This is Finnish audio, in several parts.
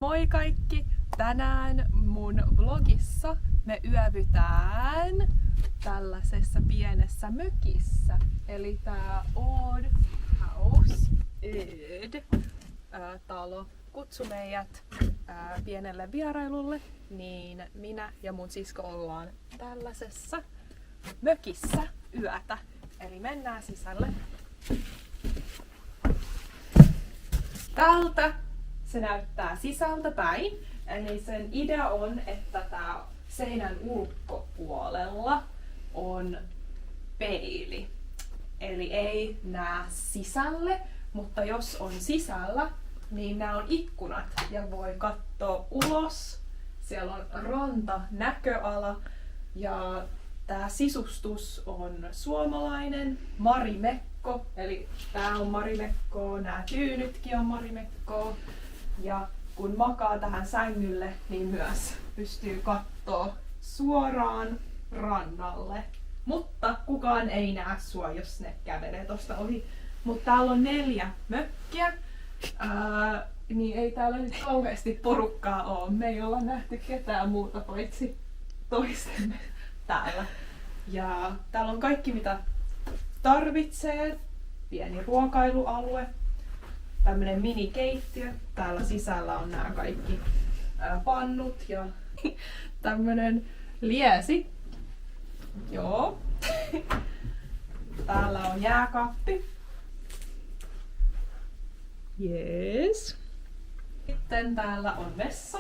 Moi kaikki! Tänään mun vlogissa me yövytään tällaisessa pienessä mökissä. Eli tää Odd House, talo kutsui meidät pienelle vierailulle, niin minä ja mun sisko ollaan tällaisessa mökissä yötä. Eli mennään sisälle. Tältä se näyttää sisältä päin. Eli sen idea on, että tää seinän ulkopuolella on peili. Eli ei näe sisälle, mutta jos on sisällä, niin nämä on ikkunat ja voi katsoa ulos. Siellä on ranta, näköala ja tää sisustus on suomalainen Marimekko. Eli tää on Marimekkoa, nämä tyynytkin on Marimekkoa. Ja kun makaa tähän sängylle, niin myös pystyy kattoo suoraan rannalle. Mutta kukaan ei näe sua, jos ne kävelee tosta ohi. Mutta täällä on 4 mökkiä. Niin ei täällä nyt kauheasti porukkaa oo. Me ei olla nähty ketään muuta paitsi toistemme täällä. Ja täällä on kaikki mitä tarvitsee. Pieni ruokailualue. Tämmönen minikeittiö. Täällä sisällä on nämä kaikki pannut ja tämmönen liesi. Joo. Täällä on jääkaappi. Yes. Sitten täällä on vessa.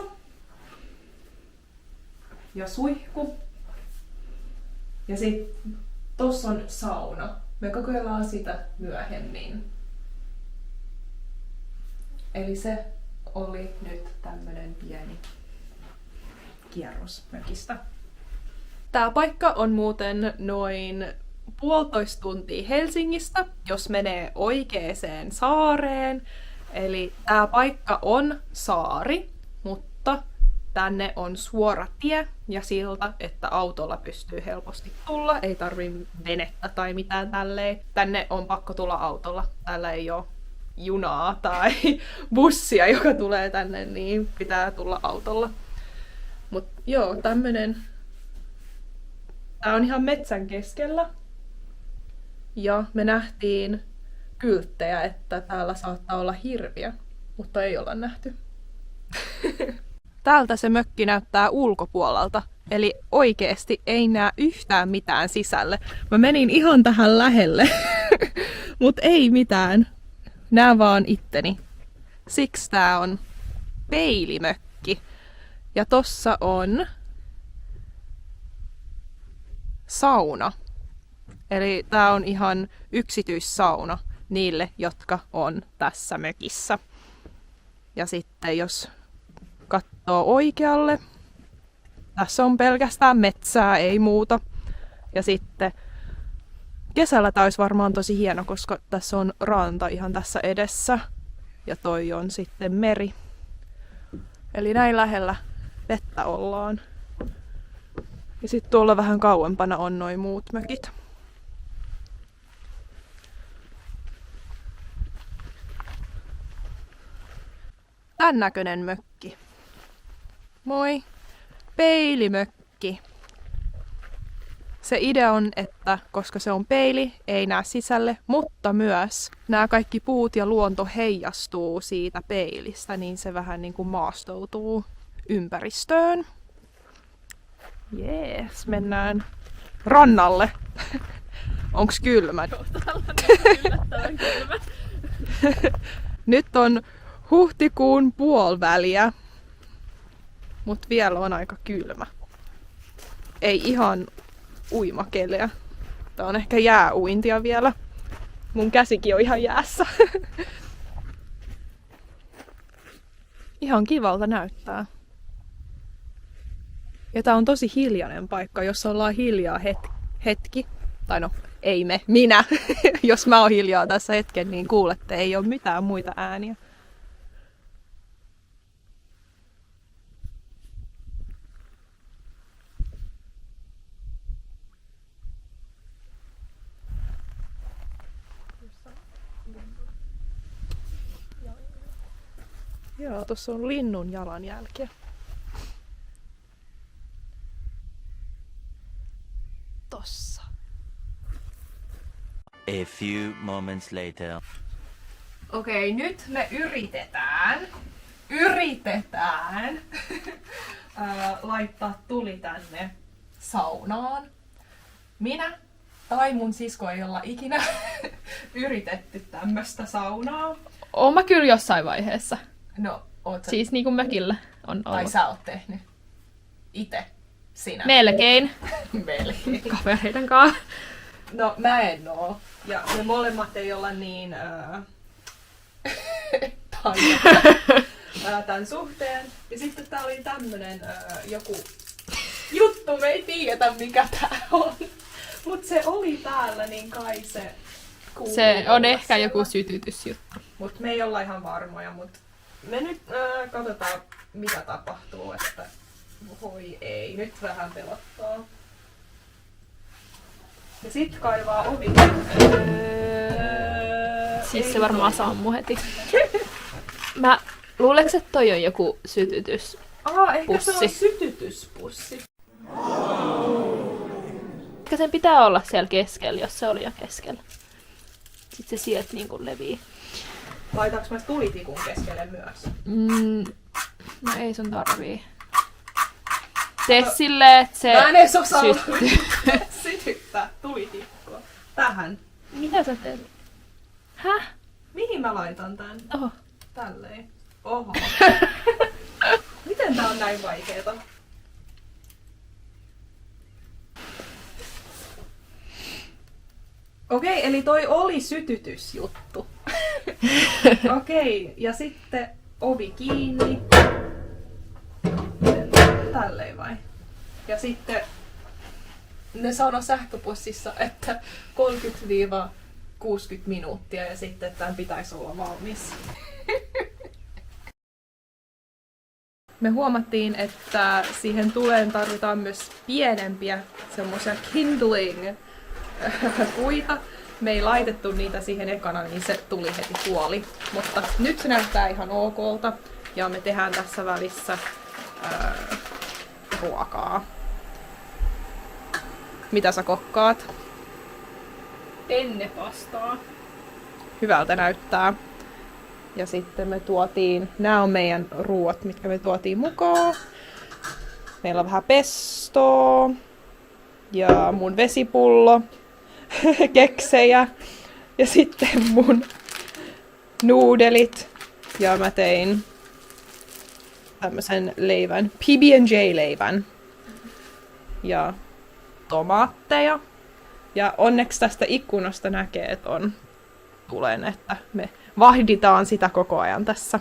Ja suihku. Ja sitten tossa on sauna. Me kokeillaan sitä myöhemmin. Eli se oli nyt tämmönen pieni kierros mökistä. Tää paikka on muuten noin 1,5 tuntia Helsingistä, jos menee oikeeseen saareen. Eli tää paikka on saari, mutta tänne on suora tie ja silta, että autolla pystyy helposti tulla. Ei tarvii venettä tai mitään tälleen. Tänne on pakko tulla autolla. Täällä ei oo junaa tai bussia, joka tulee tänne, niin pitää tulla autolla. Mut joo, tämmönen. Tää on ihan metsän keskellä. Ja me nähtiin kylttejä, että täällä saattaa olla hirviö, mutta ei olla nähty. Täältä se mökki näyttää ulkopuolelta. Eli oikeesti ei näe yhtään mitään sisälle. Mä menin ihan tähän lähelle, mut ei mitään. Nää vaan itteni. Siksi tää on peilimökki. Ja tossa on sauna. Eli tää on ihan yksityissauna niille, jotka on tässä mökissä. Ja sitten jos katsoo oikealle, tässä on pelkästään metsää, ei muuta. Ja sitten kesällä tää olisi varmaan tosi hieno, koska tässä on ranta ihan tässä edessä. Ja toi on sitten meri. Eli näin lähellä vettä ollaan. Ja sitten tuolla vähän kauempana on noin muut mökit. Tän näköinen mökki. Moi! Peilimökki. Se idea on, että koska se on peili, ei näe sisälle, mutta myös nämä kaikki puut ja luonto heijastuu siitä peilistä, niin se vähän niin kuin maastoutuu ympäristöön. Jees, mennään rannalle. Onks kylmä? Nyt on huhtikuun puoliväliä, mut vielä on aika kylmä. Ei ihan uimakeleä. Tää on ehkä jääuintia vielä. Mun käsikin on ihan jäässä. Ihan kivalta näyttää. Ja tää on tosi hiljainen paikka, jos ollaan hiljaa hetki. Tai no, ei me, minä. Jos mä oon hiljaa tässä hetken, niin kuulette, ei oo mitään muita ääniä. Joo, tuossa on linnun jalanjälkiä. Tossa. A few moments later. Okei, nyt me yritetään laittaa tuli tänne saunaan. Minä tai mun sisko ei olla ikinä yritetty tämmöstä saunaa. Oon mä kyllä jossain vaiheessa. No, oot sä, Siis niinku mökillä on tai ollut. sä oot tehnyt ite, sinä. Melkein. Melkein. Kavereiden kanssa. No, mä en oo. Ja me molemmat ei olla niin taidetta tämän suhteen. Ja sitten tää oli tämmönen joku juttu, me ei tiedetä mikä tää on. Mut se oli täällä, niin kai se kuuluu Se on olla ehkä siellä. joku sytytysjuttu. Mut me ei olla ihan varmoja, mut me nyt katsotaan mitä tapahtuu, että voi ei, nyt vähän pelottaa. Ja sit kaivaa ovi. Siis Ei se varmaan toimi. sammu heti. Mä luuleeko, että toi on joku sytytys? Ehkä se on pussi. sytytyspussi. Ehkä sen pitää olla siellä keskellä, jos se oli jo keskellä. Sitten se sieltä niinku levii. Laitaanko mä tulitikun keskelle myös? No ei sun tarvii. Tee silleen, että se Mä en edes osaa syttyy. sytyttää tulitikkua. Tähän. Mitä sä teet? Häh? Mihin mä laitan tän? Oho. Tälleen. Oho. Miten tää on näin vaikeeta? Okei, eli toi oli sytytysjuttu. Okei, ja sitten ovi kiinni. Tälleen vai? Ja sitten ne sanoi sähköpostissa, että 30-60 minuuttia ja sitten tämän pitäisi olla valmis. Me huomattiin, että siihen tuleen tarvitaan myös pienempiä semmoisia kindling puita. Me ei laitettu niitä siihen ekana, niin se tuli heti kuoli. Mutta nyt se näyttää ihan okolta ja me tehdään tässä välissä ruokaa. Mitä sä kokkaat? Pennepastaa. Hyvältä näyttää. Ja sitten me tuotiin, nämä on meidän ruuat, mitkä me tuotiin mukaan. Meillä on vähän pestoa ja mun vesipullo, keksejä ja sitten mun nuudelit. Ja mä tein tämmösen leivän, PB&J-leivän ja tomaatteja. Ja onneksi tästä ikkunasta näkee, että on tulen, että me vahditaan sitä koko ajan tässä.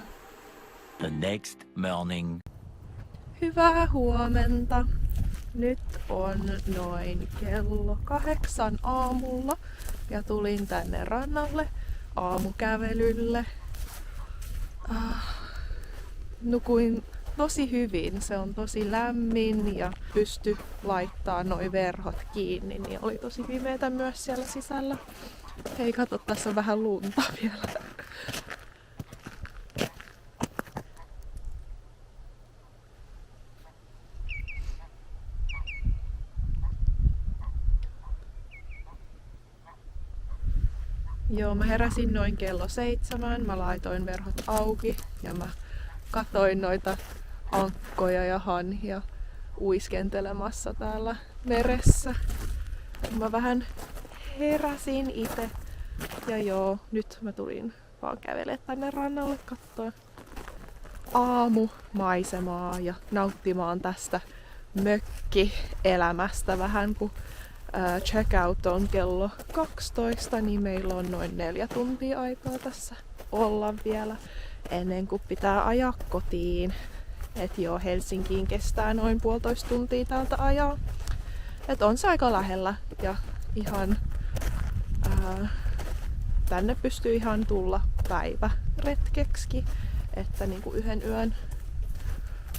The next morning. Hyvää huomenta. Nyt on noin kello 8 aamulla ja tulin tänne rannalle aamukävelylle. Nukuin tosi hyvin, se on tosi lämmin ja pysty laittaa noi verhot kiinni, niin oli tosi pimeätä myös siellä sisällä. Hei, kato, tässä on vähän lunta vielä. Joo, mä heräsin noin kello 7. Mä laitoin verhot auki ja mä katoin noita ankkoja ja hanhia uiskentelemassa täällä meressä. Mä vähän heräsin itse. Ja joo, nyt mä tulin vaan kävelemään tänne rannalle katsoa aamumaisemaa ja nauttimaan tästä mökkielämästä vähän, kun checkout on kello 12, niin meillä on noin 4 tuntia aikaa tässä olla vielä ennen kuin pitää ajaa kotiin. Et joo, Helsinkiin kestää noin 1,5 tuntia täältä ajaa. Et on se aika lähellä ja ihan tänne pystyy ihan tulla päiväretkeksi, että niinku 1 yön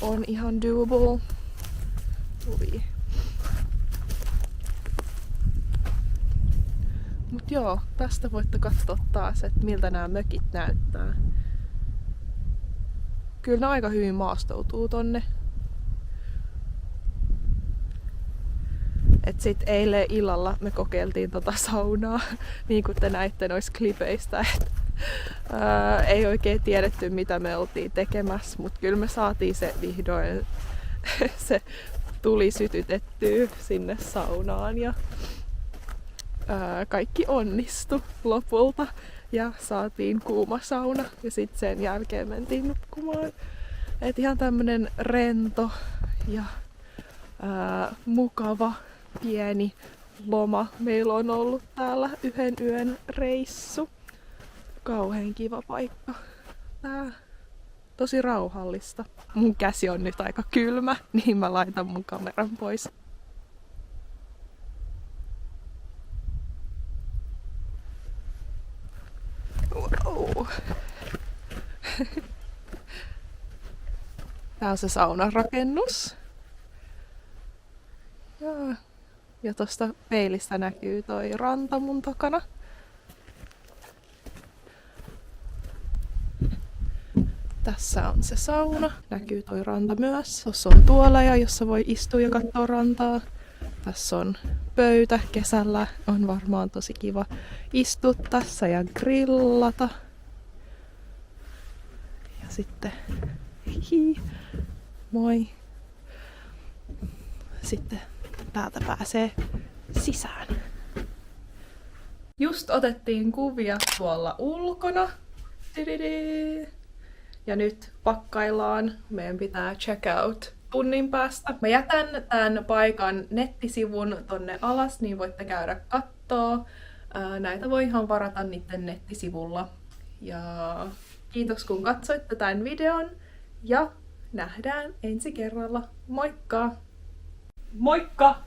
on ihan doable. Ui. Mut joo, tästä voitte katsoa taas, että miltä nämä mökit näyttää. kyllä ne aika hyvin maastoutuu tonne. Et sit eilen illalla me kokeiltiin tota saunaa, niin kuin te näitte noista klipeistä. Ei oikein tiedetty mitä me oltiin tekemässä, mutta kyllä me saatiin se vihdoin se tuli sytytettyä sinne saunaan ja kaikki onnistui lopulta ja saatiin kuuma sauna ja sitten sen jälkeen mentiin nukkumaan. Et ihan tämmönen rento ja mukava pieni loma meillä on ollut täällä yhden yön reissu. Kauhean kiva paikka. Tää tosi rauhallista. Mun käsi on nyt aika kylmä, niin mä laitan mun kameran pois. Wow. Tää on se saunarakennus. Ja tosta peilistä näkyy toi ranta mun takana. Tässä on se sauna. Näkyy toi ranta myös. Tuossa on tuoleja, jossa voi istua ja katsoa rantaa. Tässä on pöytä. Kesällä on varmaan tosi kiva istua tässä ja grillata. Ja sitten moi. Sitten täältä pääsee sisään. Just otettiin kuvia tuolla ulkona. Ja nyt pakkaillaan. Meidän pitää check out tunnin päästä. Mä jätän tämän paikan nettisivun tonne alas, niin voitte käydä kattoo. Näitä voi ihan varata niiden nettisivulla. Ja kiitos kun katsoitte tämän videon. Ja nähdään ensi kerralla. Moikka! Moikka!